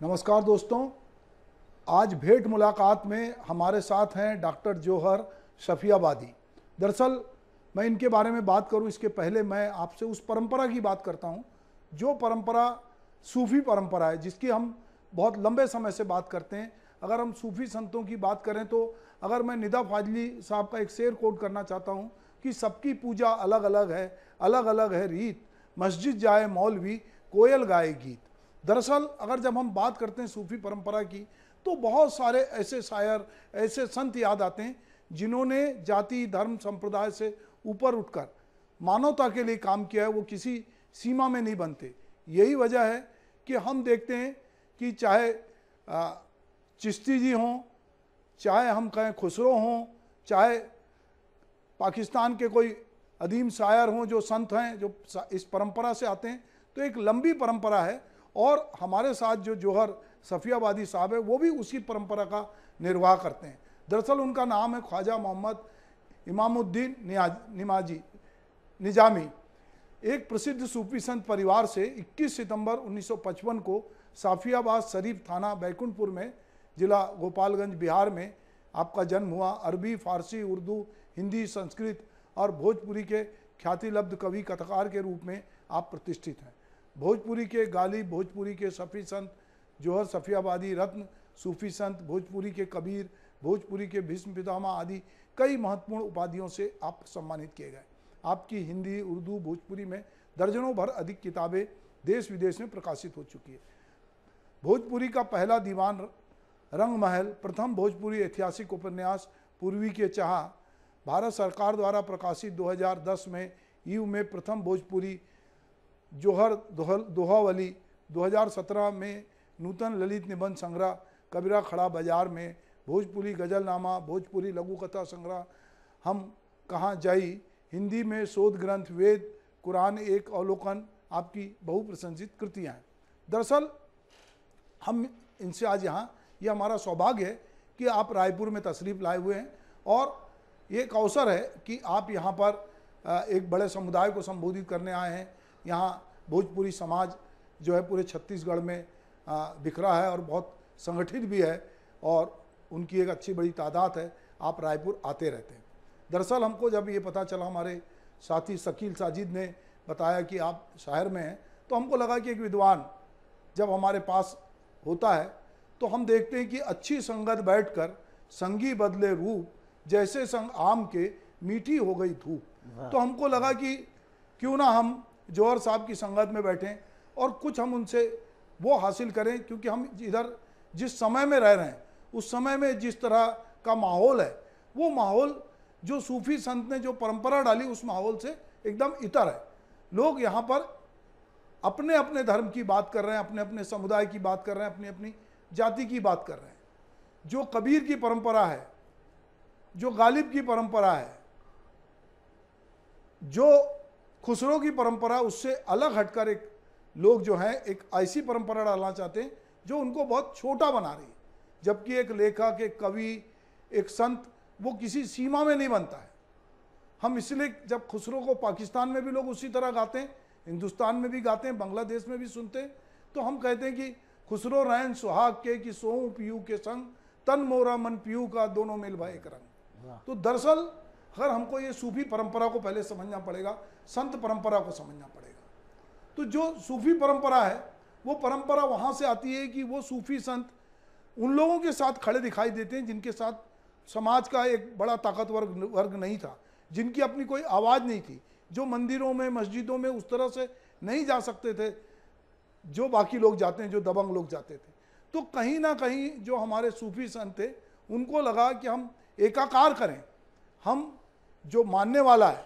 नमस्कार दोस्तों, आज भेंट मुलाकात में हमारे साथ हैं डॉक्टर जौहर शफियाबादी। दरअसल मैं इनके बारे में बात करूं इसके पहले मैं आपसे उस परंपरा की बात करता हूं जो परंपरा सूफ़ी परंपरा है, जिसकी हम बहुत लंबे समय से बात करते हैं। अगर हम सूफ़ी संतों की बात करें तो अगर मैं निदा फाजली साहब का एक शेर कोट करना चाहता हूं कि सबकी पूजा अलग अलग है रीत, मस्जिद जाए मौलवी कोयल गाए गीत। दरअसल अगर जब हम बात करते हैं सूफ़ी परंपरा की तो बहुत सारे ऐसे शायर, ऐसे संत याद आते हैं जिन्होंने जाति धर्म संप्रदाय से ऊपर उठकर मानवता के लिए काम किया है। वो किसी सीमा में नहीं बनते। यही वजह है कि हम देखते हैं कि चाहे चिश्ती जी हों, चाहे हम कहें खुसरो हों, चाहे पाकिस्तान के कोई अदीम शायर हों जो संत हैं जो इस परंपरा से आते हैं, तो एक लंबी परंपरा है। और हमारे साथ जो जौहर शफियाबादी साहब है वो भी उसी परंपरा का निर्वाह करते हैं। दरअसल उनका नाम है ख्वाजा मोहम्मद इमामुद्दीन निजामी। एक प्रसिद्ध सूफी संत परिवार से 21 सितंबर 1955 को साफियाबाद शरीफ थाना बैकुंठपुर में जिला गोपालगंज बिहार में आपका जन्म हुआ। अरबी, फारसी, उर्दू, हिंदी, संस्कृत और भोजपुरी के ख्यातिलब्ध कवि कथाकार के रूप में आप प्रतिष्ठित हैं। भोजपुरी के गालिब, भोजपुरी के सफ़ी संत जौहर शफियाबादी रत्न, सूफी संत, भोजपुरी के कबीर, भोजपुरी के भीष्म पितामह आदि कई महत्वपूर्ण उपाधियों से आप सम्मानित किए गए। आपकी हिंदी, उर्दू, भोजपुरी में दर्जनों भर अधिक किताबें देश विदेश में प्रकाशित हो चुकी है। भोजपुरी का पहला दीवान रंगमहल, प्रथम भोजपुरी ऐतिहासिक उपन्यास पूर्वी के चाह, भारत सरकार द्वारा प्रकाशित 2010 में ईव में प्रथम भोजपुरी जौहर दोहावली, 2017 में नूतन ललित निबंध संग्रह कबीरा खड़ा बाजार में, भोजपुरी गजलनामा, भोजपुरी लघु कथा संग्रह हम कहाँ जाई, हिंदी में शोध ग्रंथ वेद कुरान एक अवलोकन आपकी बहुप्रशंसित कृतियाँ हैं। दरअसल हम इनसे आज यहाँ ये हमारा सौभाग्य है कि आप रायपुर में तशरीफ़ लाए हुए हैं और ये एक अवसर है कि आप यहाँ पर एक बड़े समुदाय को संबोधित करने आए हैं। यहाँ भोजपुरी समाज जो है पूरे छत्तीसगढ़ में बिखरा है और बहुत संगठित भी है और उनकी एक अच्छी बड़ी तादाद है। आप रायपुर आते रहते हैं। दरअसल हमको जब ये पता चला, हमारे साथी शकील साजिद ने बताया कि आप शहर में हैं, तो हमको लगा कि एक विद्वान जब हमारे पास होता है तो हम देखते हैं कि अच्छी संगत बैठकर संगी बदले रूप, जैसे संग आम के मीठी हो गई धूप। तो हमको लगा कि क्यों ना हम जौहर साहब की संगत में बैठें और कुछ हम उनसे वो हासिल करें, क्योंकि हम इधर जिस समय में रह रहे हैं उस समय में जिस तरह का माहौल है वो माहौल जो सूफी संत ने जो परंपरा डाली उस माहौल से एकदम इतर है। लोग यहाँ पर अपने अपने धर्म की बात कर रहे हैं, अपने अपने समुदाय की बात कर रहे हैं, अपनी अपनी जाति की बात कर रहे हैं। जो कबीर की परंपरा है, जो गालिब की परंपरा है, जो खुसरो की परंपरा, उससे अलग हटकर एक लोग जो हैं एक ऐसी परंपरा डालना चाहते हैं जो उनको बहुत छोटा बना रही है। जबकि एक लेखक, एक कवि, एक संत वो किसी सीमा में नहीं बनता है। हम इसलिए जब खुसरो को पाकिस्तान में भी लोग उसी तरह गाते हैं, हिंदुस्तान में भी गाते हैं, बांग्लादेश में भी सुनते हैं, तो हम कहते हैं कि खुसरो रैन सुहाग के कि सोऊं पीयू के संग, तन मोरा मन पीयू का दोनों मिल भाई एक रंग। तो दरअसल अगर हमको ये सूफी परंपरा को पहले समझना पड़ेगा, संत परंपरा को समझना पड़ेगा। तो जो सूफी परंपरा है वो परंपरा वहाँ से आती है कि वो सूफी संत उन लोगों के साथ खड़े दिखाई देते हैं जिनके साथ समाज का एक बड़ा ताकतवर वर्ग नहीं था, जिनकी अपनी कोई आवाज़ नहीं थी, जो मंदिरों में मस्जिदों में उस तरह से नहीं जा सकते थे जो बाकी लोग जाते हैं, जो दबंग लोग जाते थे। तो कहीं ना कहीं जो हमारे सूफी संत थे उनको लगा कि हम एकाकार करें, हम जो मानने वाला है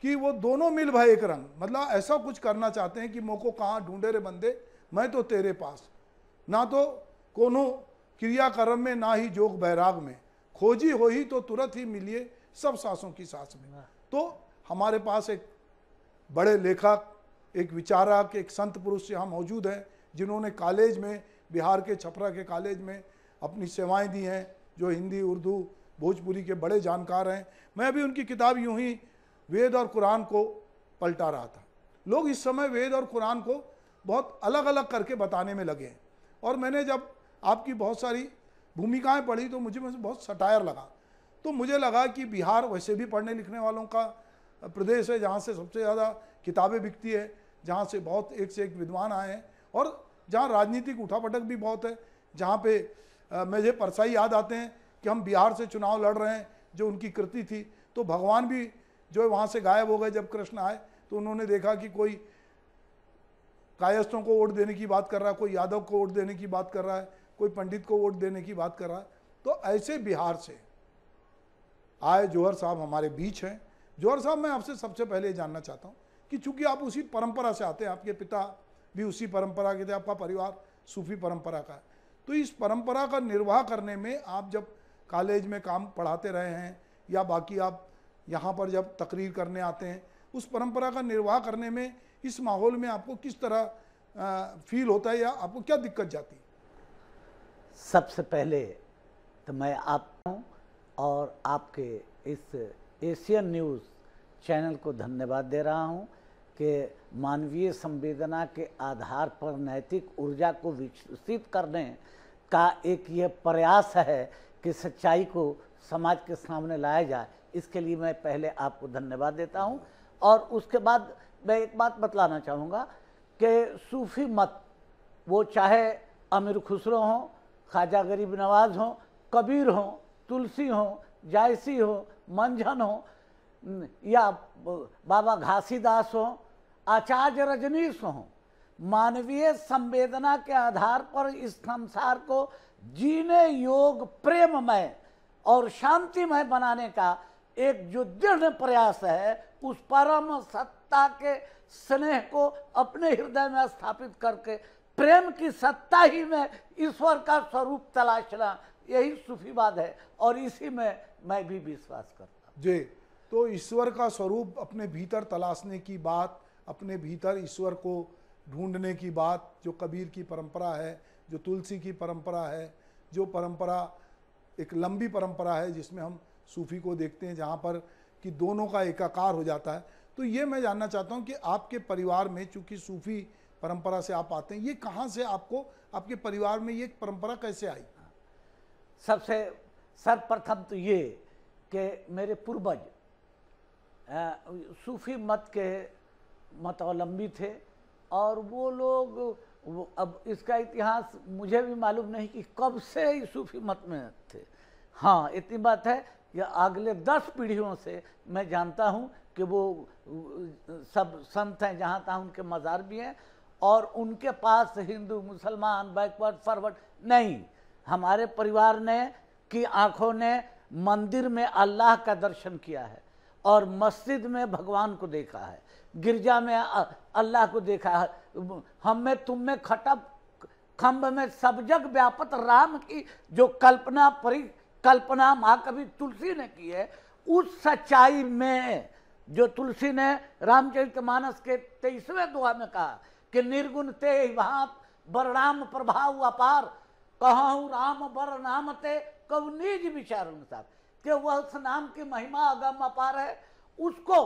कि वो दोनों मिल भाई एक रंग, मतलब ऐसा कुछ करना चाहते हैं कि मोको कहाँ ढूंढे रे बंदे, मैं तो तेरे पास, ना तो कोनो क्रिया कर्म में ना ही जोग बैराग में, खोजी हो ही तो तुरंत ही मिलिए सब सांसों की सांस में। तो हमारे पास एक बड़े लेखक, एक विचारक, एक संत पुरुष यहाँ मौजूद हैं जिन्होंने कॉलेज में, बिहार के छपरा के कॉलेज में अपनी सेवाएं दी हैं, जो हिंदी, उर्दू, भोजपुरी के बड़े जानकार हैं। मैं अभी उनकी किताब यूं ही वेद और कुरान को पलटा रहा था। लोग इस समय वेद और कुरान को बहुत अलग अलग करके बताने में लगे हैं। और मैंने जब आपकी बहुत सारी भूमिकाएं पढ़ी तो मुझे बहुत सटायर लगा। तो मुझे लगा कि बिहार वैसे भी पढ़ने लिखने वालों का प्रदेश है, जहाँ से सबसे ज़्यादा किताबें बिकती है, जहाँ से बहुत एक से एक विद्वान आए हैं, और जहाँ राजनीतिक उठापटक भी बहुत है, जहाँ पे मुझे परसाई याद आते हैं कि हम बिहार से चुनाव लड़ रहे हैं, जो उनकी कृति थी। तो भगवान भी जो है वहाँ से गायब हो गए। जब कृष्ण आए तो उन्होंने देखा कि कोई कायस्थों को वोट देने की बात कर रहा है, कोई यादव को वोट देने की बात कर रहा है, कोई पंडित को वोट देने की बात कर रहा है। तो ऐसे बिहार से आए जौहर साहब हमारे बीच हैं। जौहर साहब, मैं आपसे सबसे पहले जानना चाहता हूँ कि चूंकि आप उसी परंपरा से आते हैं, आपके पिता भी उसी परंपरा के थे, आपका परिवार सूफी परंपरा का है, तो इस परंपरा का निर्वाह करने में आप जब कॉलेज में काम पढ़ाते रहे हैं या बाकी आप यहाँ पर जब तकरीर करने आते हैं, उस परंपरा का निर्वाह करने में इस माहौल में आपको किस तरह फील होता है या आपको क्या दिक्कत जाती है? सबसे पहले तो मैं आपको और आपके इस एशियन न्यूज़ चैनल को धन्यवाद दे रहा हूं कि मानवीय संवेदना के आधार पर नैतिक ऊर्जा को विकसित करने का एक ये प्रयास है कि सच्चाई को समाज के सामने लाया जाए। इसके लिए मैं पहले आपको धन्यवाद देता हूं। और उसके बाद मैं एक बात बतलाना चाहूँगा कि सूफ़ी मत, वो चाहे अमीर खुसरो हों, ख्वाजा गरीब नवाज हों, कबीर हों, तुलसी हों, जायसी हो, मंझन हो, या बाबा घासीदास हो, आचार्य रजनीश हो, मानवीय संवेदना के आधार पर इस संसार को जीने योग, प्रेममय और शांतिमय बनाने का एक जो दृढ़ प्रयास है, उस परम सत्ता के स्नेह को अपने हृदय में स्थापित करके प्रेम की सत्ता ही में ईश्वर का स्वरूप तलाशना, यही सूफीवाद है। और इसी में मैं भी विश्वास करता हूँ। जी, तो ईश्वर का स्वरूप अपने भीतर तलाशने की बात, अपने भीतर ईश्वर को ढूंढने की बात, जो कबीर की परंपरा है, जो तुलसी की परंपरा है, जो परंपरा एक लंबी परंपरा है जिसमें हम सूफी को देखते हैं, जहाँ पर कि दोनों का एकाकार हो जाता है। तो ये मैं जानना चाहता हूँ कि आपके परिवार में, चूँकि सूफी परंपरा से आप आते हैं, ये कहाँ से आपको, आपके परिवार में ये परंपरा कैसे आई? सबसे सर्वप्रथम तो ये कि मेरे पूर्वज सूफी मत के मतवलंबी थे, और वो लोग, अब इसका इतिहास मुझे भी मालूम नहीं कि कब से ही सूफी मत में थे। हाँ, इतनी बात है कि अगले 10 पीढ़ियों से मैं जानता हूँ कि वो सब संत हैं, जहाँ तहाँ उनके मज़ार भी हैं, और उनके पास हिंदू मुसलमान बैकवर्ड फॉरवर्ड नहीं, हमारे परिवार ने की आंखों ने मंदिर में अल्लाह का दर्शन किया है, और मस्जिद में भगवान को देखा है, गिरजा में अल्लाह को देखा है। हम में तुम में खटब खम्भ में सब जग व्यापत राम की जो कल्पना महाकवि तुलसी ने की है, उस सच्चाई में जो तुलसी ने रामचरितमानस के 23वें दोहा में कहा कि निर्गुण ते भांत बरनाम प्रभाव अपार, कहूँ राम बर नाम ते कब निज विचार अनुसार, कि वह उस नाम की महिमा अगम अपार है। उसको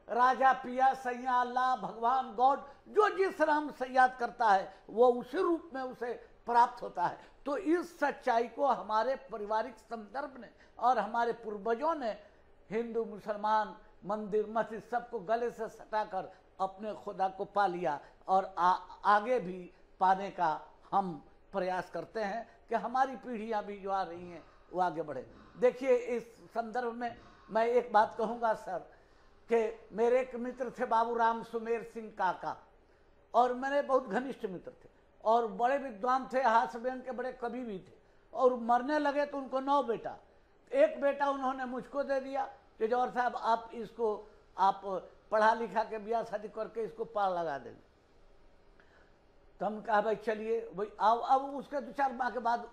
राजा पिया सैया अल्लाह भगवान गॉड जो जिस नाम से याद करता है, वो उसी रूप में उसे प्राप्त होता है। तो इस सच्चाई को हमारे पारिवारिक संदर्भ ने और हमारे पूर्वजों ने हिंदू मुसलमान मंदिर मस्जिद सबको गले से सटाकर अपने खुदा को पा लिया, और आगे भी पाने का हम प्रयास करते हैं कि हमारी पीढ़ियां भी जो आ रही हैं वो आगे बढ़े। देखिए, इस संदर्भ में मैं एक बात कहूँगा सर, कि मेरे एक मित्र थे बाबूराम सुमेर सिंह काका, और मेरे बहुत घनिष्ठ मित्र थे, और बड़े विद्वान थे, हास्य व्यंग के बड़े कवि भी थे, और मरने लगे तो उनको 9 बेटा, एक बेटा उन्होंने मुझको दे दिया कि जौहर साहब आप इसको आप पढ़ा लिखा के ब्याह शादी करके इसको पार लगा देंगे। तो हम कहा भाई चलिए भाई आओ। अब उसके 2-4 माह के बाद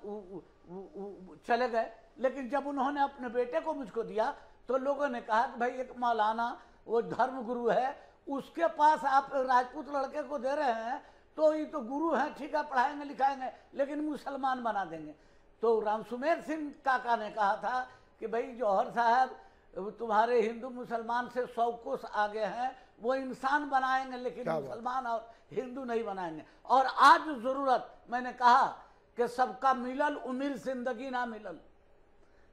चले गए, लेकिन जब उन्होंने अपने बेटे को मुझको दिया तो लोगों ने कहा कि भाई एक मौलाना वो धर्म गुरु है, उसके पास आप राजपूत लड़के को दे रहे हैं, तो ये तो गुरु हैं, ठीक है पढ़ाएंगे लिखाएंगे, लेकिन मुसलमान बना देंगे। तो राम सुमेर सिंह काका ने कहा था कि भाई जौहर साहब तुम्हारे हिंदू मुसलमान से 100 कोस आगे हैं, वो इंसान बनाएंगे, लेकिन क्या बात। मुसलमान और हिंदू नहीं बनाएंगे। और आज जरूरत, मैंने कहा कि सबका मिलल उम्र जिंदगी ना मिलल,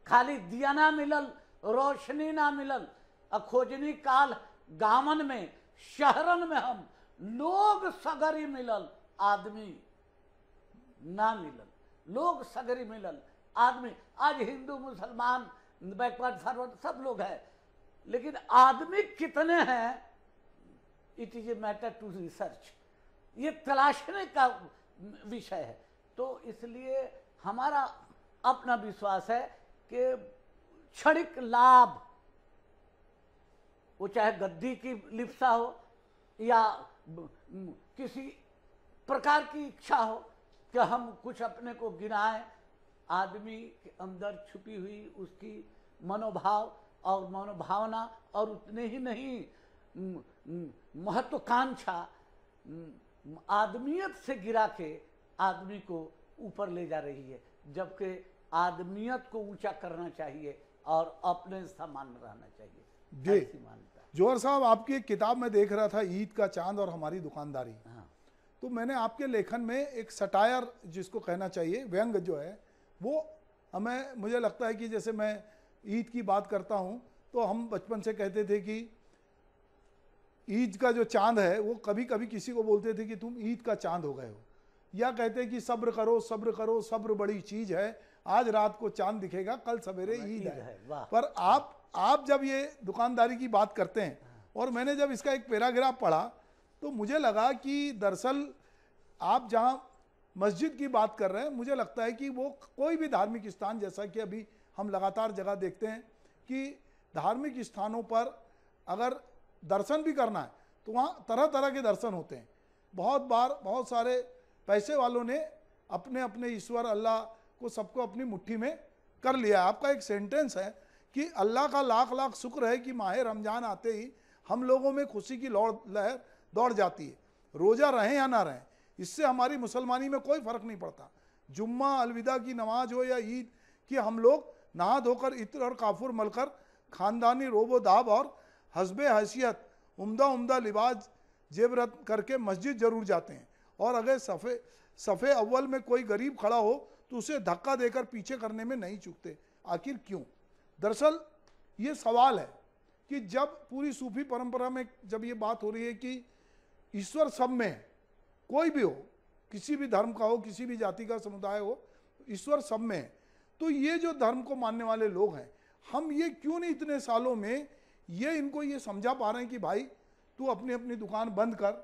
खाली दिया ना मिलल, रोशनी ना मिलल, खोजनी काल गामन में शहरन में हम लोग सगरी मिलल, आदमी ना मिलल, लोग सगरी मिलल आदमी। आज हिंदू मुसलमान बैकवर्ड फॉरवर्ड सब लोग हैं, लेकिन आदमी कितने हैं, it is a matter to research, ये तलाशने का विषय है। तो इसलिए हमारा अपना विश्वास है कि क्षणिक लाभ, वो चाहे गद्दी की लिप्सा हो या किसी प्रकार की इच्छा हो कि हम कुछ अपने को गिनाएं, आदमी के अंदर छुपी हुई उसकी मनोभाव और मनोभावना, और उतने ही नहीं महत्वाकांक्षा आदमियत से गिरा के आदमी को ऊपर ले जा रही है, जबकि आदमियत को ऊंचा करना चाहिए और अपने समान रहना चाहिए। जी ऐसी मान्यता। जौहर साहब, आपकी एक किताब में देख रहा था, ईद का चांद और हमारी दुकानदारी। हाँ। तो मैंने आपके लेखन में एक सटायर जिसको कहना चाहिए, व्यंग जो है, वो हमें, मुझे लगता है कि जैसे मैं ईद की बात करता हूँ तो हम बचपन से कहते थे कि ईद का जो चांद है वो कभी कभी किसी को बोलते थे कि तुम ईद का चांद हो गए हो, या कहते कि सब्र करो सब्र करो, सब्र बड़ी चीज है, आज रात को चांद दिखेगा कल सवेरे ईद है। पर आप जब ये दुकानदारी की बात करते हैं, और मैंने जब इसका एक पैराग्राफ पढ़ा तो मुझे लगा कि दरअसल आप जहाँ मस्जिद की बात कर रहे हैं, मुझे लगता है कि वो कोई भी धार्मिक स्थान, जैसा कि अभी हम लगातार जगह देखते हैं कि धार्मिक स्थानों पर अगर दर्शन भी करना है तो वहाँ तरह तरह के दर्शन होते हैं। बहुत बार बहुत सारे पैसे वालों ने अपने अपने ईश्वर अल्लाह को सबको अपनी मुट्ठी में कर लिया। आपका एक सेंटेंस है कि अल्लाह का लाख लाख शुक्र है कि माह रमजान आते ही हम लोगों में खुशी की लहर दौड़ जाती है, रोज़ा रहें या ना रहें, इससे हमारी मुसलमानी में कोई फ़र्क नहीं पड़ता। जुम्मा अलविदा की नमाज हो या ईद की, हम लोग नहा धोकर इत्र और काफुर मलकर ख़ानदानी रोबो दाब और हस्बे हैसियत उम्दा उम्दा लिबास जेबरत करके मस्जिद ज़रूर जाते हैं, और अगर सफ़े अव्वल में कोई गरीब खड़ा हो तो उसे धक्का देकर पीछे करने में नहीं चूकते। आखिर क्यों? दरअसल ये सवाल है कि जब पूरी सूफी परंपरा में जब ये बात हो रही है कि ईश्वर सब में है, कोई भी हो, किसी भी धर्म का हो, किसी भी जाति का समुदाय हो, ईश्वर सब में है, तो ये जो धर्म को मानने वाले लोग हैं, हम ये क्यों नहीं इतने सालों में ये इनको ये समझा पा रहे हैं कि भाई तू अपनी अपनी दुकान बंद कर,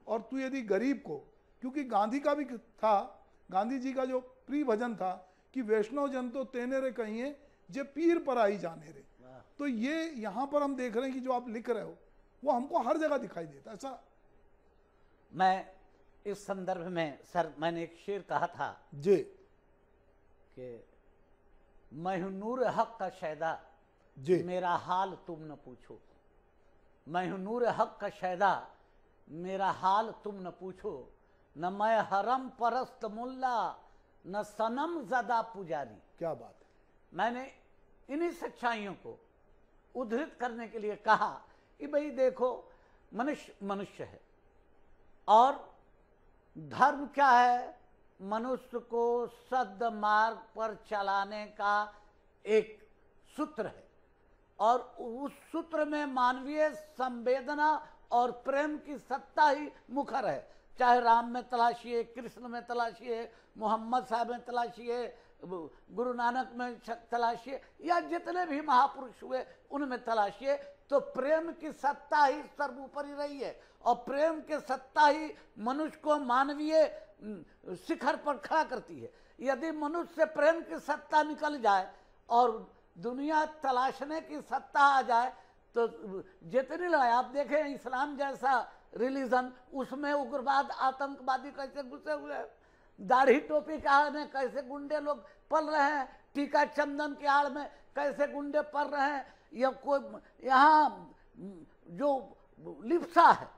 और तू यदि गरीब को, क्योंकि गांधी का भी था, गांधी जी का जो प्रिय भजन था कि वैष्णव जन तो तेने रे कहिए जे पीर पर आई जाने रे, तो ये यहाँ पर हम देख रहे हैं कि जो आप लिख रहे हो वो हमको हर जगह दिखाई देता। ऐसा मैं इस संदर्भ में सर, मैंने एक शेर कहा था जी कि मैं हूं नूर हक का शैदा, जी मेरा हाल तुम न पूछो, मैं हूं नूर हक का शैदा, मेरा हाल तुम न पूछो, न मैं हरम परस्त मुल्ला न सनम ज़दा पुजारी। क्या बात है। मैंने इन्हीं सच्चाइयों को उद्धृत करने के लिए कहा कि भाई देखो, मनुष्य मनुष्य है, और धर्म क्या है? मनुष्य को सद् मार्ग पर चलाने का एक सूत्र है, और उस सूत्र में मानवीय संवेदना और प्रेम की सत्ता ही मुखर है। चाहे राम में तलाशिए, कृष्ण में तलाशिए, मोहम्मद साहब में तलाशिए, गुरु नानक में तलाशिए, या जितने भी महापुरुष हुए उनमें तलाशिए, तो प्रेम की सत्ता ही सर्वोपरि रही है, और प्रेम की सत्ता ही मनुष्य को मानवीय शिखर पर खड़ा करती है। यदि मनुष्य से प्रेम की सत्ता निकल जाए और दुनिया तलाशने की सत्ता आ जाए, तो जितनी लड़ाई आप देखें, इस्लाम जैसा रिलीजन, उसमें उग्रवाद आतंकवादी कैसे घुसे हुए हैं, दाढ़ी टोपी के आड़ में कैसे गुंडे लोग पल रहे हैं, टीका चंदन के आड़ में कैसे गुंडे पल रहे हैं, या कोई यहाँ जो लिप्सा है,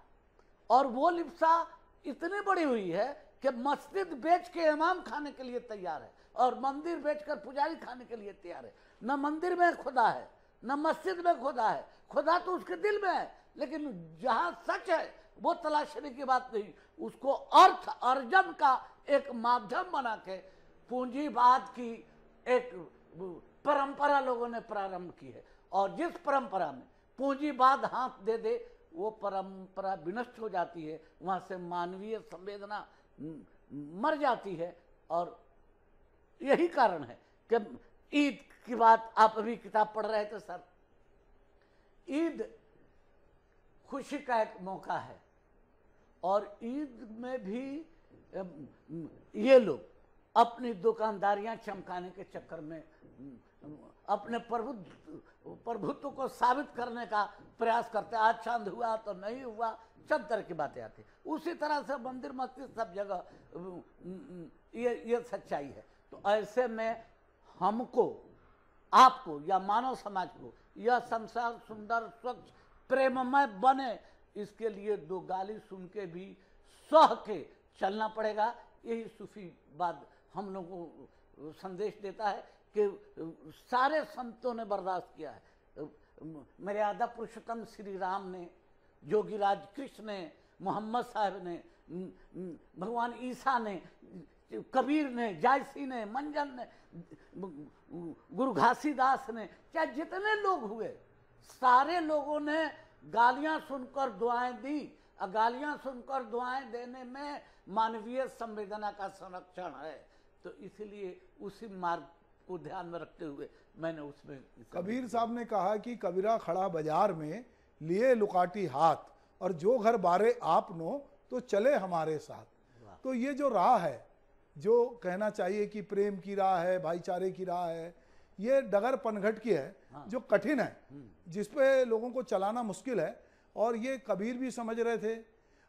और वो लिप्सा इतनी बड़ी हुई है कि मस्जिद बेच के इमाम खाने के लिए तैयार है, और मंदिर बेचकर पुजारी खाने के लिए तैयार है। न मंदिर में खुदा है, न मस्जिद में खुदा है, खुदा तो उसके दिल में है, लेकिन जहां सच है वो तलाशने की बात नहीं, उसको अर्थ अर्जन का एक माध्यम बना के पूंजीवाद की एक परंपरा लोगों ने प्रारंभ की है। और जिस परंपरा में पूंजीवाद हाथ दे दे वो परंपरा विनष्ट हो जाती है, वहां से मानवीय संवेदना मर जाती है। और यही कारण है कि ईद की बात, आप अभी किताब पढ़ रहे थे सर, ईद खुशी का एक मौका है और ईद में भी ये लोग अपनी दुकानदारियां चमकाने के चक्कर में अपने प्रभुत्व को साबित करने का प्रयास करते हैं। आज चांद हुआ तो नहीं हुआ, सब तरह की बातें आती। उसी तरह से मंदिर मस्जिद सब जगह ये सच्चाई है। तो ऐसे में हमको, आपको या मानव समाज को यह संसार सुंदर स्वच्छ प्रेममय बने, इसके लिए दो गाली सुन के भी सह के चलना पड़ेगा। यही सूफीवाद हम लोगों को संदेश देता है कि सारे संतों ने बर्दाश्त किया है। मेरे आदर पुरुषोत्तम श्री राम ने, जोगीराज कृष्ण ने, मोहम्मद साहब ने, भगवान ईसा ने, कबीर ने, जायसी ने, मंजन ने, गुरु घासीदास ने, चाहे जितने लोग हुए, सारे लोगों ने गालियां सुनकर दुआएं दी। और गालियां सुनकर दुआएं देने में मानवीय संवेदना का संरक्षण है। तो इसलिए उसी मार्ग को ध्यान में रखते हुए मैंने उसमें कबीर साहब ने कहा कि कबीरा खड़ा बाजार में लिए लुकाटी हाथ, और जो घर बारे आप नो तो चले हमारे साथ। तो ये जो राह है, जो कहना चाहिए कि प्रेम की राह है, भाईचारे की राह है, ये डगर पनघट की है। हाँ। जो कठिन है, जिसपे लोगों को चलाना मुश्किल है, और ये कबीर भी समझ रहे थे।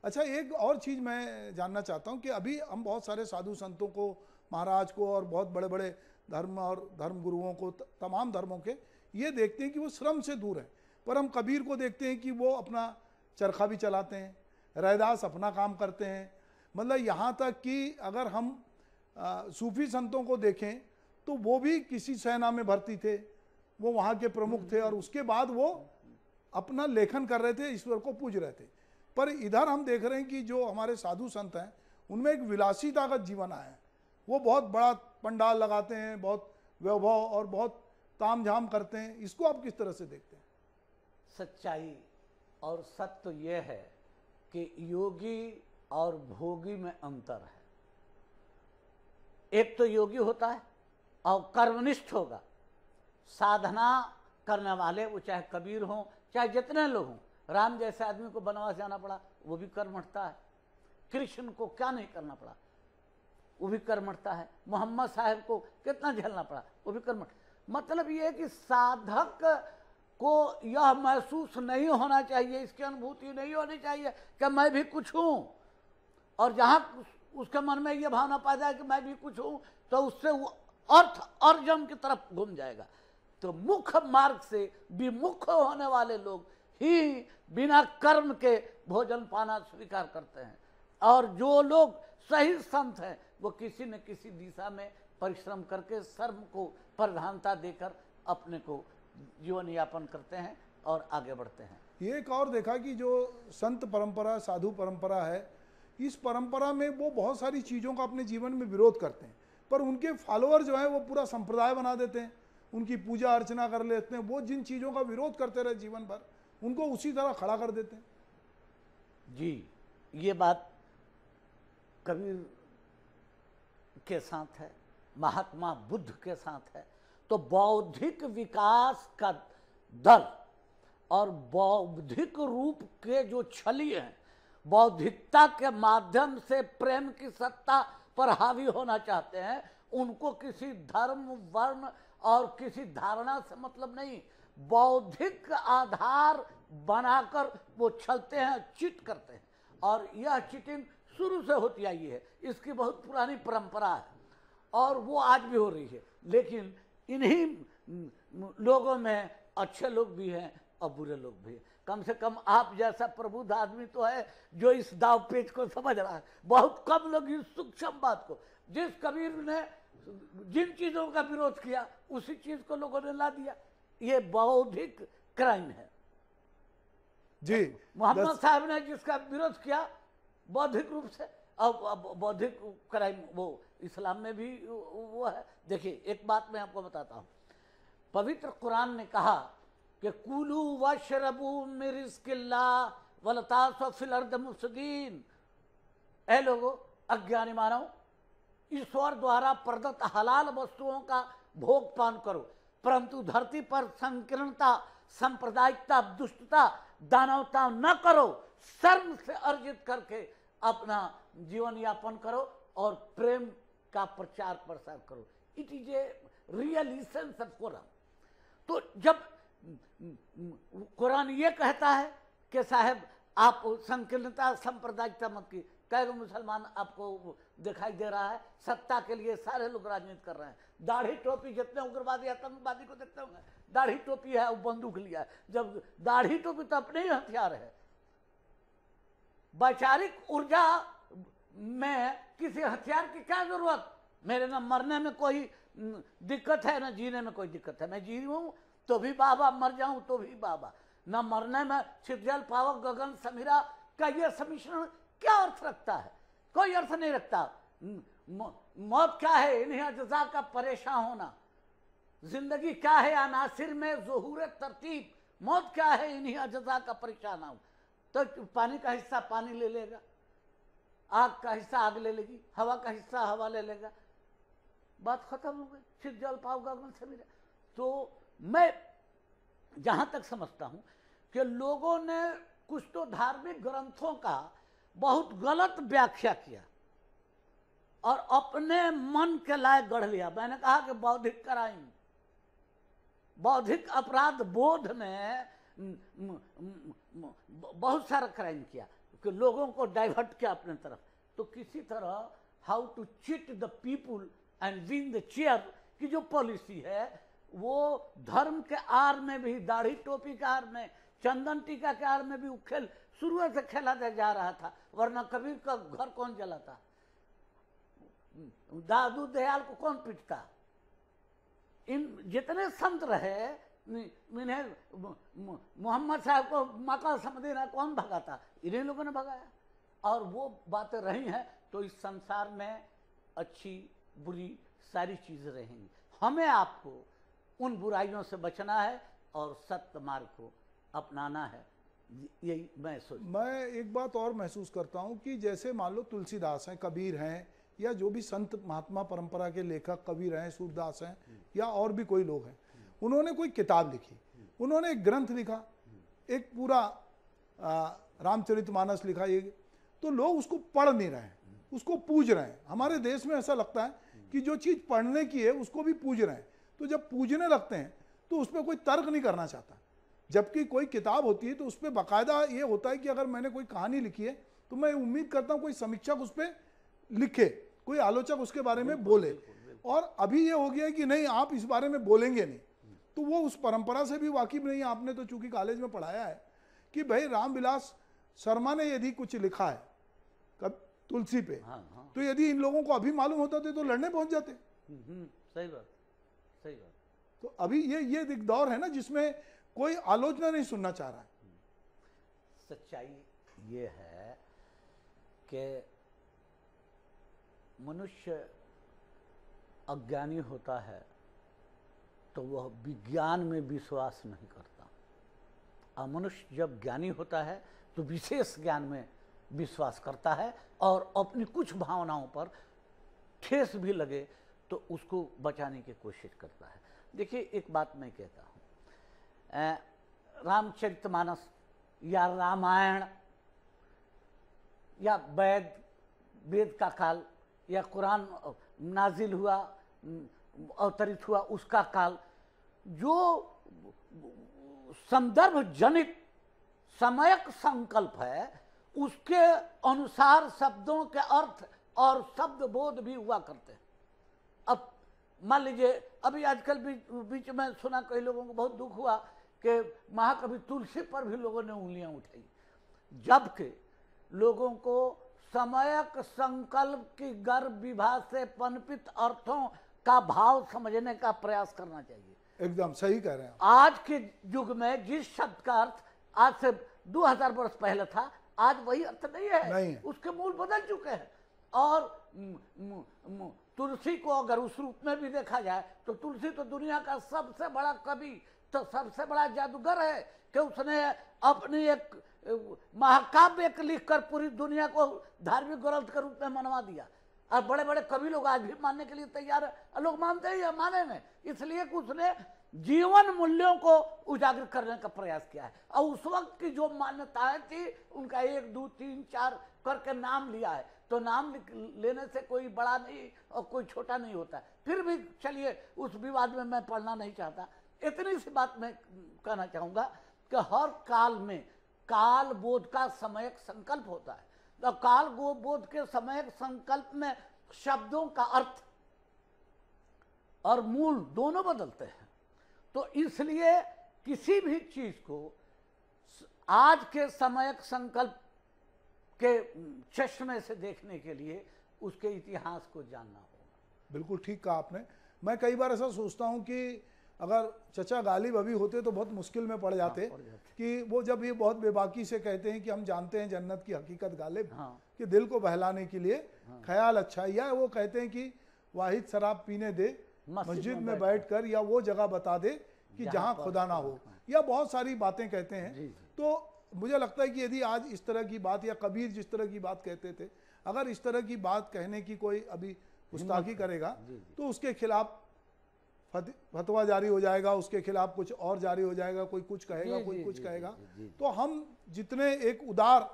अच्छा, एक और चीज़ मैं जानना चाहता हूँ कि अभी हम बहुत सारे साधु संतों को, महाराज को, और बहुत बड़े बड़े धर्म और धर्म गुरुओं को, तमाम धर्मों के, ये देखते हैं कि वो श्रम से दूर है। पर हम कबीर को देखते हैं कि वो अपना चरखा भी चलाते हैं, रैदास अपना काम करते हैं। मतलब यहाँ तक कि अगर हम सूफी संतों को देखें तो वो भी किसी सेना में भर्ती थे, वो वहाँ के प्रमुख थे, और उसके बाद वो अपना लेखन कर रहे थे, ईश्वर को पूज रहे थे। पर इधर हम देख रहे हैं कि जो हमारे साधु संत हैं उनमें एक विलासिता का जीवन आया है। वो बहुत बड़ा पंडाल लगाते हैं, बहुत वैभव और बहुत तामझाम करते हैं। इसको आप किस तरह से देखते हैं? सच्चाई और सत्य तो यह है कि योगी और भोगी में अंतर है। एक तो योगी होता है और कर्मनिष्ठ होगा, साधना करने वाले, वो चाहे कबीर हों चाहे जितने लोग हों। राम जैसे आदमी को बनवास जाना पड़ा, वो भी कर्मठता है। कृष्ण को क्या नहीं करना पड़ा, वो भी कर्मठता है। मोहम्मद साहब को कितना झेलना पड़ा, वो भी कर्मठ। मतलब ये है कि साधक को यह महसूस नहीं होना चाहिए, इसकी अनुभूति नहीं होनी चाहिए कि मैं भी कुछ हूँ। और जहाँ उसके मन में ये भावना पैदा है कि मैं भी कुछ हूँ, तो उससे वो अर्थ अर्जन की तरफ घूम जाएगा। तो मुख्य मार्ग से विमुख होने वाले लोग ही बिना कर्म के भोजन पाना स्वीकार करते हैं। और जो लोग सही संत हैं वो किसी न किसी दिशा में परिश्रम करके कर्म को प्रधानता देकर अपने को जीवन यापन करते हैं और आगे बढ़ते हैं। ये एक और देखा कि जो संत परंपरा, साधु परंपरा है, इस परंपरा में वो बहुत सारी चीज़ों का अपने जीवन में विरोध करते हैं, पर उनके फॉलोअर जो है वो पूरा संप्रदाय बना देते हैं, उनकी पूजा अर्चना कर लेते हैं। वो जिन चीज़ों का विरोध करते रहे जीवन भर, उनको उसी तरह खड़ा कर देते हैं। जी, ये बात कबीर के साथ है, महात्मा बुद्ध के साथ है। तो बौद्धिक विकास का दल और बौद्धिक रूप के जो छली हैं, बौद्धिकता के माध्यम से प्रेम की सत्ता पर हावी होना चाहते हैं, उनको किसी धर्म, वर्ण और किसी धारणा से मतलब नहीं। बौद्धिक आधार बनाकर वो छलते हैं, चिट करते हैं। और यह चिटिंग शुरू से होती आई है, इसकी बहुत पुरानी परंपरा है और वो आज भी हो रही है। लेकिन इन्हीं लोगों में अच्छे लोग भी हैं और बुरे लोग भी हैं। कम से कम आप जैसा प्रबुद्ध आदमी तो है जो इस दाव पेच को समझ रहा है। बहुत कम लोग इस सूक्ष्म बात को, जिस कबीर ने जिन चीज़ों का विरोध किया उसी चीज़ को लोगों ने ला दिया। ये बौद्धिक क्राइम है। जी मोहम्मद साहब ने जिसका विरोध किया बौद्धिक रूप से, अब बौद्धिक क्राइम वो इस्लाम में भी वो है। देखिए एक बात मैं आपको बताता हूँ, पवित्र कुरान ने कहा कि कुलू वशरबू मिन रिज़्क़िल्लाह वलतासु फिल अर्द मुफ़्सिदीन। ऐ लोगों, अज्ञानी मानव, ईश्वर द्वारा प्रदत्त हलाल वस्तुओं का भोग पान करो, परंतु धरती पर संकीर्णता, सांप्रदायिकता, दुष्टता, दानवता न करो, शर्म से अर्जित करके अपना जीवन यापन करो और प्रेम का प्रचार प्रसार करो। It is a real essence of Quran. तो जब कुरान ये कहता है कि साहब आप संकीर्णता, सांप्रदायिकता मत की, कई मुसलमान आपको दिखाई दे रहा है सत्ता के लिए सारे लोग राजनीति कर रहे हैं। दाढ़ी टोपी, जितने उग्रवादी आतंकवादी को देखते होंगे दाढ़ी टोपी है, वो बंदूक लिया है, जब दाढ़ी टोपी तो अपने ही हथियार है। वैचारिक ऊर्जा में किसी हथियार की क्या जरूरत? मेरे न मरने में कोई दिक्कत है न जीने में कोई दिक्कत है। मैं जी हूं तो भी बाबा, मर जाऊं तो भी बाबा। न मरने में छिपजल पावक गगन समीरा का ये समिश्रण क्या अर्थ रखता है? कोई अर्थ नहीं रखता। मौत क्या है? इन्हीं अज्जा का परेशान होना। जिंदगी क्या है? अनासिर में ज़ुहूर तरतीब। मौत क्या है? इन्हीं अज्जा का परेशान हो। तो पानी का हिस्सा पानी ले लेगा, आग का हिस्सा आग ले लेगी, हवा का हिस्सा हवा ले लेगा, बात खत्म हो गई। छिप जल पाव गगन समीरा। तो मैं जहां तक समझता हूं कि लोगों ने कुछ तो धार्मिक ग्रंथों का बहुत गलत व्याख्या किया और अपने मन के लायक गढ़ लिया। मैंने कहा कि बौद्धिक क्राइम, बौद्धिक अपराध बोध ने बहुत सारा क्राइम किया कि लोगों को डाइवर्ट किया अपने तरफ। तो किसी तरह how to cheat the people and win the chair की जो पॉलिसी है वो धर्म के आड़ में भी, दाढ़ी टोपी के आड़ में, चंदन टीका के आड़ में भी वो खेल शुरू से खेला जा रहा था। वरना कबीर का घर कौन जलाता? दादू दयाल को कौन पीटता? इन जितने संत रहे, इन्हें मोहम्मद साहब को मक्का से मदीना कौन भगाता? इन्हीं लोगों ने भगाया। और वो बातें रही हैं तो इस संसार में अच्छी बुरी सारी चीजें रहेंगी। हमें आपको उन बुराइयों से बचना है और सत्य मार्ग को अपनाना है। यही मैं एक बात और महसूस करता हूं कि जैसे मान लो तुलसीदास हैं, कबीर हैं, या जो भी संत महात्मा परंपरा के लेखक कबीर हैं, सूरदास हैं, या और भी कोई लोग हैं, उन्होंने कोई किताब लिखी, उन्होंने एक ग्रंथ लिखा, एक पूरा रामचरितमानस लिखा, ये तो लोग उसको पढ़ नहीं रहे हैं, उसको पूज रहे हैं। हमारे देश में ऐसा लगता है कि जो चीज़ पढ़ने की है उसको भी पूज रहे हैं। तो जब पूजने लगते हैं तो उस पर कोई तर्क नहीं करना चाहता। जबकि कोई किताब होती है तो उस पर बाकायदा ये होता है कि अगर मैंने कोई कहानी लिखी है तो मैं उम्मीद करता हूँ कोई समीक्षक उस पर लिखे, कोई आलोचक उसके बारे में बोले। और अभी ये हो गया है कि नहीं, आप इस बारे में बोलेंगे नहीं, तो वो उस परंपरा से भी वाकिफ नहीं है। आपने तो चूंकि कॉलेज में पढ़ाया है कि भाई रामविलास शर्मा ने यदि कुछ लिखा है कब तुलसी पे, तो यदि इन लोगों को अभी मालूम होता तो लड़ने पहुंच जाते। सही बात, सही बात। तो अभी ये एक दौर है ना जिसमें कोई आलोचना नहीं सुनना चाह रहा है। सच्चाई ये है कि मनुष्य अज्ञानी होता है तो वह विज्ञान में विश्वास नहीं करता, और मनुष्य जब ज्ञानी होता है तो विशेष ज्ञान में विश्वास करता है और अपनी कुछ भावनाओं पर ठेस भी लगे तो उसको बचाने की कोशिश करता है। देखिए एक बात मैं कहता हूँ, रामचरितमानस या रामायण या वेद का काल या कुरान नाजिल हुआ, अवतरित हुआ उसका काल, जो संदर्भ जनित समयक संकल्प है उसके अनुसार शब्दों के अर्थ और शब्द बोध भी हुआ करते हैं। अब मान लीजिए अभी आजकल बीच में सुना, कई लोगों को बहुत दुख हुआ कि महाकवि तुलसी पर भी लोगों ने उंगलियां उठाई, जबकि लोगों को समयक संकल्प की गर्भ विभा से पनपित अर्थों का भाव समझने का प्रयास करना चाहिए। एकदम सही कह रहे हैं। आज के युग में जिस शब्द का अर्थ आज से 2000 वर्ष पहले था, आज वही अर्थ नहीं है, नहीं है। उसके मूल बदल चुके हैं। और तुलसी को अगर उस रूप में भी देखा जाए तो तुलसी तो दुनिया का सबसे बड़ा कवि, तो सबसे बड़ा जादूगर है कि उसने अपनी एक महाकाव्य लिखकर पूरी दुनिया को धार्मिक ग्रंथ के रूप में मनवा दिया। और बड़े बड़े कवि लोग आज भी मानने के लिए तैयार है, लोग मानते ही है, माने नहीं, इसलिए कि उसने जीवन मूल्यों को उजागर करने का प्रयास किया है। और उस वक्त की जो मान्यताएं थी उनका 1 2 3 4 करके नाम लिया है, तो नाम लेने से कोई बड़ा नहीं और कोई छोटा नहीं होता। फिर भी चलिए उस विवाद में मैं पढ़ना नहीं चाहता। इतनी सी बात मैं कहना चाहूँगा कि हर काल में काल बोध का समयक संकल्प होता है, तो काल बोध के समयक संकल्प में शब्दों का अर्थ और मूल दोनों बदलते हैं। तो इसलिए किसी भी चीज को आज के समयक संकल्प के चश्मे से देखने के लिए उसके इतिहास को जानना होगा। बिल्कुल ठीक कहा आपने। मैं कई बार ऐसा सोचता हूं कि अगर चचा गालिब अभी होते तो बहुत मुश्किल में पड़ जाते, कि वो जब ये बहुत बेबाकी से कहते हैं कि हम जानते हैं जन्नत की हकीकत गालिब, कि दिल को बहलाने के लिए ख्याल अच्छा, या वो कहते हैं कि वाहिद शराब पीने दे मस्जिद में बैठकर, या वो जगह बता दे कि जहां खुदा ना हो, या बहुत सारी बातें कहते हैं। तो मुझे लगता है कि यदि आज इस तरह की बात, या कबीर जिस तरह की बात कहते थे, अगर इस तरह की बात कहने की कोई अभी गुस्ताखी करेगा तो उसके खिलाफ फतवा जारी हो जाएगा, उसके खिलाफ कुछ और जारी हो जाएगा, कोई कुछ कहेगा, कोई कुछ कहेगा। तो हम जितने एक उदार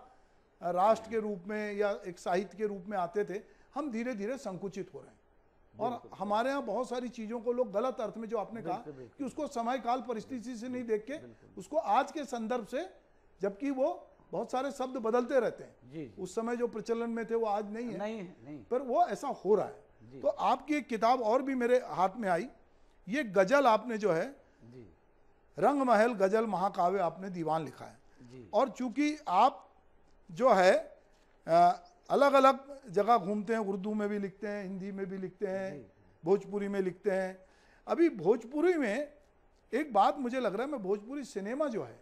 राष्ट्र के रूप में या एक साहित्य के रूप में आते थे, हम धीरे धीरे संकुचित हो रहे हैं। और हमारे यहाँ बहुत सारी चीज़ों को लोग गलत अर्थ में, जो आपने कहा कि उसको समय काल परिस्थिति से नहीं देख के उसको आज के संदर्भ से, जबकि वो बहुत सारे शब्द बदलते रहते हैं, उस समय जो प्रचलन में थे वो आज नहीं है, नहीं। पर वो ऐसा हो रहा है। तो आपकी एक किताब और भी मेरे हाथ में आई, ये गजल आपने जो है रंग महल गजल महाकाव्य आपने दीवान लिखा है। और चूंकि आप जो है अलग अलग जगह घूमते हैं, उर्दू में भी लिखते हैं, हिंदी में भी लिखते हैं, भोजपुरी में लिखते हैं। अभी भोजपुरी में एक बात मुझे लग रहा है, मैं भोजपुरी सिनेमा जो है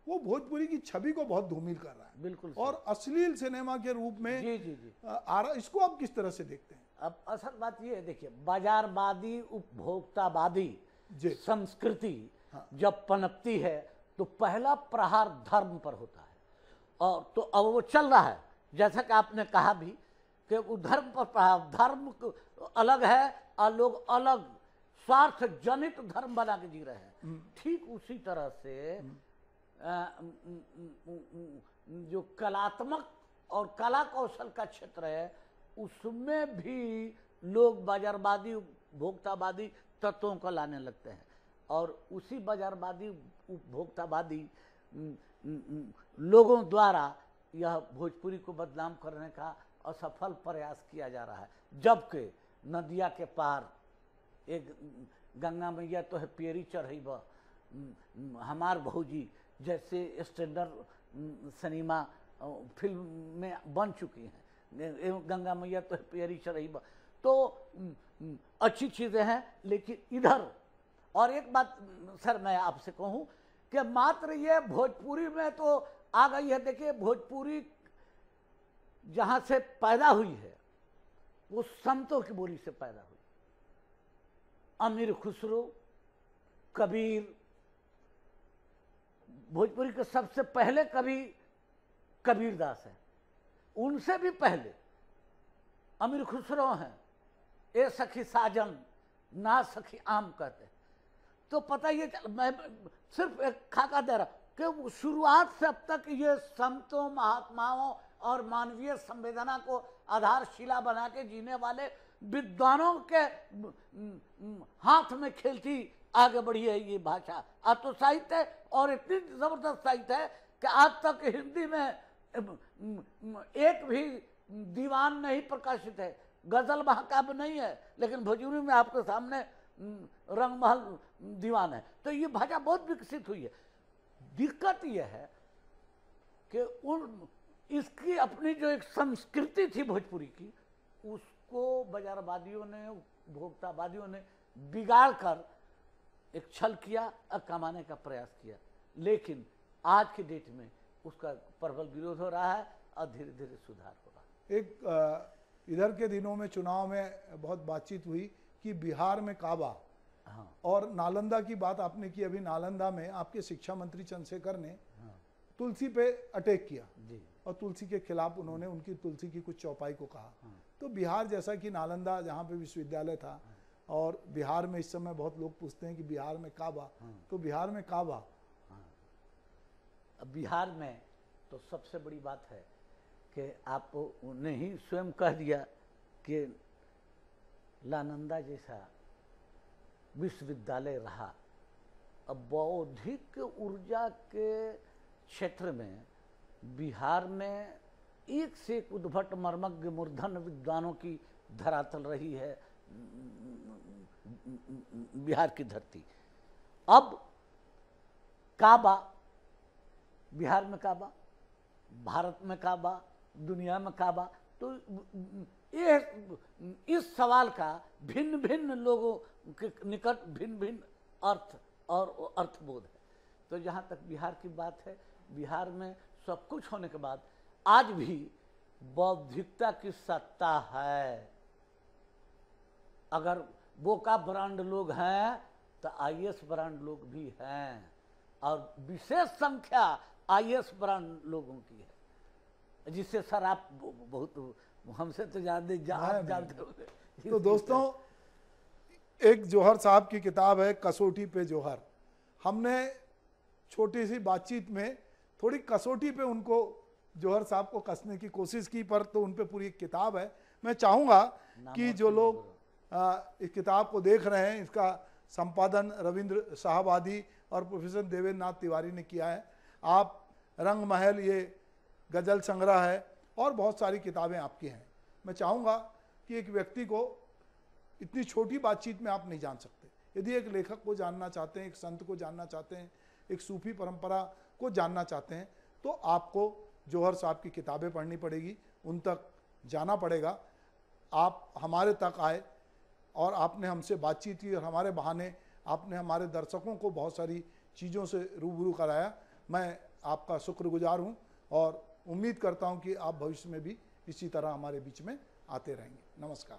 वो भोजपुरी की छवि को बहुत धूमिल कर रहा है, बिल्कुल, और अश्लील सिनेमा के रूप में आ रहा। इसको आप किस तरह से देखते हैं? अब असल बात ये है, देखिए, बाजारवादी उपभोक्तावादी संस्कृति जब पनपती है तो पहला प्रहार धर्म पर होता है, और तो अब वो चल रहा है, जैसा कि आपने कहा भी कि वो धर्म पर प्रहार, धर्म अलग है और लोग अलग स्वार्थ जनित धर्म बना के जी रहे हैं। ठीक उसी तरह से जो कलात्मक और कला कौशल का क्षेत्र है उसमें भी लोग बाजारवादी उपभोक्तावादी तत्वों को लाने लगते हैं, और उसी बाजारवादी उपभोक्तावादी लोगों द्वारा यह भोजपुरी को बदनाम करने का असफल प्रयास किया जा रहा है। जबकि नदिया के पार एक गंगा मैया तो है पेरी चढ़ब, हमार भौजी जैसे स्टैंडर्ड सिनेमा फिल्म में बन चुकी हैं, गंगा मैया तो है पेरी चढ़ब, तो अच्छी चीज़ें हैं। लेकिन इधर और एक बात सर मैं आपसे कहूँ कि मात्र ये भोजपुरी में तो आ गई है। देखिए, भोजपुरी जहाँ से पैदा हुई है वो संतों की बोली से पैदा हुई। अमीर खुसरो, कबीर, भोजपुरी के सबसे पहले कवि कबीरदास हैं, उनसे भी पहले अमीर खुसरो हैं। ए सखी साजन ना सखी आम कहते। तो पता ये, मैं सिर्फ एक खाका दे रहा कि शुरुआत से अब तक ये संतों, महात्माओं और मानवीय संवेदना को आधारशिला बना के जीने वाले विद्वानों के हाथ में खेलती आगे बढ़ी है ये भाषा। अब तो साहित्य है, और इतनी जबरदस्त साहित्य है कि आज तक हिंदी में एक भी दीवान नहीं प्रकाशित है, गजल महाकाव्य नहीं है, लेकिन भोजपुरी में आपके सामने रंगमहल दीवान है। तो ये भाषा बहुत विकसित हुई है। दिक्कत यह है कि इसकी अपनी जो एक संस्कृति थी भोजपुरी की, उसको बाजारवादियों ने, उपभोक्तावादियों ने बिगाड़ कर एक छल किया और कमाने का प्रयास किया। लेकिन आज के डेट में उसका प्रबल विरोध हो रहा है और धीरे धीरे सुधार हो रहा है। एक इधर के दिनों में चुनाव में बहुत बातचीत हुई कि बिहार में काबा, हाँ और नालंदा की बात आपने की अभी। नालंदा में आपके शिक्षा मंत्री चंद्रशेखर ने हाँ तुलसी पे अटैक किया जी और तुलसी के खिलाफ उन्होंने उनकी तुलसी की कुछ चौपाई को कहा। हाँ। तो बिहार जैसा कि नालंदा जहाँ पे विश्वविद्यालय था, और बिहार में इस समय बहुत लोग पूछते हैं कि बिहार में काबा, तो बिहार में काबा। अब बिहार में तो सबसे बड़ी बात है कि आपने ही स्वयं कह दिया कि नालंदा जैसा विश्वविद्यालय रहा। अब बौद्धिक ऊर्जा के क्षेत्र में बिहार में एक से एक उद्भट मर्मज्ञ मूर्धन विद्वानों की धरातल रही है बिहार की धरती। अब काबा, बिहार में काबा, भारत में काबा, दुनिया में काबा, तो ये इस सवाल का भिन्न भिन्न लोगों के निकट भिन्न भिन्न अर्थ और अर्थबोध है। तो जहाँ तक बिहार की बात है, बिहार में सब कुछ होने के बाद आज भी बौद्धिकता की सत्ता है। अगर बोका ब्रांड लोग हैं तो आईएएस ब्रांड लोग भी हैं, और विशेष संख्या आईएएस ब्रांड लोगों की है, जिससे सर आप बहुत हमसे तो जानते होंगे। तो दोस्तों, एक जौहर साहब की किताब है कसौटी पे जौहर। हमने छोटी सी बातचीत में थोड़ी कसौटी पे उनको, जौहर साहब को कसने की कोशिश की, पर तो उन पे पूरी एक किताब है। मैं चाहूँगा कि जो लोग इस किताब को देख रहे हैं, इसका संपादन रविंद्र शाहबादी और प्रोफेसर देवेंद्र नाथ तिवारी ने किया है। आप रंग महल, ये गज़ल संग्रह है और बहुत सारी किताबें आपकी हैं। मैं चाहूँगा कि एक व्यक्ति को इतनी छोटी बातचीत में आप नहीं जान सकते। यदि एक लेखक को जानना चाहते हैं, एक संत को जानना चाहते हैं, एक सूफी परंपरा को जानना चाहते हैं, तो आपको जौहर साहब की किताबें पढ़नी पड़ेगी, उन तक जाना पड़ेगा। आप हमारे तक आए और आपने हमसे बातचीत की, और हमारे बहाने आपने हमारे दर्शकों को बहुत सारी चीज़ों से रूबरू कराया। मैं आपका शुक्रगुजार हूँ और उम्मीद करता हूँ कि आप भविष्य में भी इसी तरह हमारे बीच में आते रहेंगे। नमस्कार।